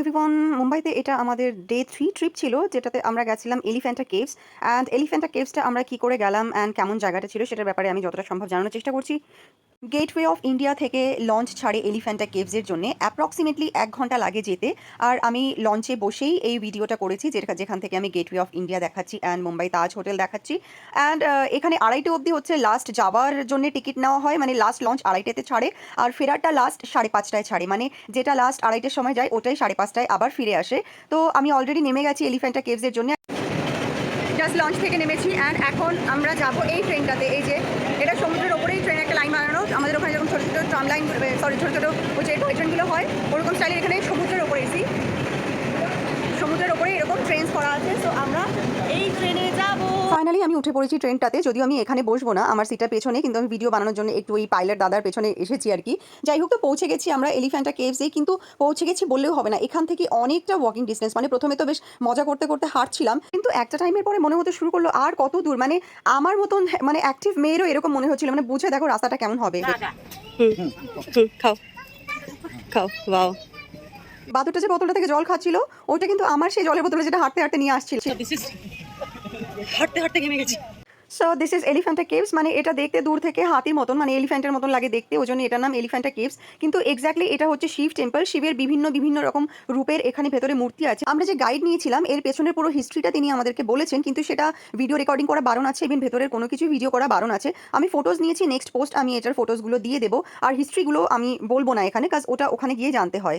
Everyone, মুম্বাইতে এটা আমাদের ডে 3 ট্রিপ ছিল, যেটাতে আমরা গেছিলাম এলিফ্যান্টা কেভস। অ্যান্ড এলিফ্যান্টা কেভসটা আমরা কী করে গেলাম অ্যান্ড কেমন জায়গাটা ছিল সেটার ব্যাপারে আমি যতটা সম্ভব জানানোর চেষ্টা করছি। গেটওয়ে অফ ইন্ডিয়া থেকে লঞ্চ ছাড়ে এলিফ্যান্টা কেভসের জন্য অ্যাপ্রক্সিমেটলি 1 ঘন্টা লাগে যেতে। আর আমি লঞ্চে বসেই এই ভিডিওটা করেছি, যেখান থেকে আমি গেটওয়ে অফ ইন্ডিয়া দেখাচ্ছি অ্যান্ড মুম্বাই তাজ হোটেল দেখাচ্ছি। অ্যান্ড এখানে 2:30 অবধি হচ্ছে লাস্ট যাওয়ার জন্য টিকিট নেওয়া হয়, মানে লাস্ট লঞ্চ 2:30-তে ছাড়ে আর ফেরারটা লাস্ট 5:30টায় ছাড়ে, মানে যেটা লাস্ট 2:30-টের সময় যায় ওটাই 5:30টায় আবার ফিরে আসে। তো আমি অলরেডি নেমে গেছি এলিফ্যান্টা কেভসের জন্য, জাস্ট লঞ্চ থেকে নেমেছি। অ্যান্ড এখন আমরা যাব এই ট্রেনটাতে। এই যে এটা সমুদ্রের ওপরেই ট্রেন একটা লাইন বানানো, আমাদের ওখানে যেরকম ছোটো ছোটো ট্রাম লাইন, সরি ছোটো ছোটো ওই যে টয় ট্রেনগুলো হয় ওরকম স্টাইলের এখানে সমুদ্রের ওপরে এসি, সমুদ্রের ওপরে এরকম ট্রেন করা আছে। সো আমরা এই ট্রেনে যাব। ফাইনালি আমি উঠে পড়েছি ট্রেনটাতে, যদিও আমি এখানে বসবো না, আমার সিটটা পেছনে, কিন্তু আমি ভিডিও বানানোর জন্য একটু ওই পাইলট দাদার পেছনে এসেছি আর কি। যাই হোক, তো পৌঁছে গেছি আমরা এলিফ্যান্টা কেভসে, কিন্তু পৌঁছে গেছি বললেও হবে না, এখান থেকে অনেকটা ওয়াকিং ডিস্টেন্স। মানে প্রথমে তো বেশ মজা করতে করতে হাঁটছিলাম, কিন্তু একটা টাইমের পরে মনে হতে শুরু করলো আর কত দূর, মানে আমার মতন মানে অ্যাক্টিভ মেয়েরও এরকম মনে হচ্ছিল, মানে বুঝে দেখো রাস্তাটা কেমন হবে। খাও খাও, ওয়াও। বাদুরটা যে বোতলটা থেকে জল খাচ্ছিল ওইটা কিন্তু আমার সেই জলের বোতলে, যেটা হাঁটতে হাঁটতে নিয়ে আসছিল। হাঁটতে হাঁটতে ঘেমে গেছি। So this is Elephanta caves, মানে এটা দেখতে দূর থেকে হাতির মতন, মানে এলিফ্যান্টের মতন লাগে দেখতে, ওই জন্য এটার নাম এলিফ্যান্টা কেভস। কিন্তু এক্স্যাক্টলি এটা হচ্ছে শিব টেম্পল, শিবের বিভিন্ন বিভিন্ন রকম রূপের এখানে ভেতরে মূর্তি আছে। আমরা যে গাইড নিয়েছিলাম এর পেছনের পুরো হিস্ট্রিটা তিনি আমাদেরকে বলেছেন, কিন্তু সেটা ভিডিও রেকর্ডিং করা বারণ আছে, ইভেন ভেতরের কোনো কিছু ভিডিও করা বারণ আছে। আমি ফটোজ নিয়েছি, নেক্সট পোস্ট আমি এটার ফটোজগুলো দিয়ে দেবো, আর হিস্ট্রিগুলো আমি বলবো না এখানে, কাজ ওটা ওখানে গিয়ে জানতে হয়।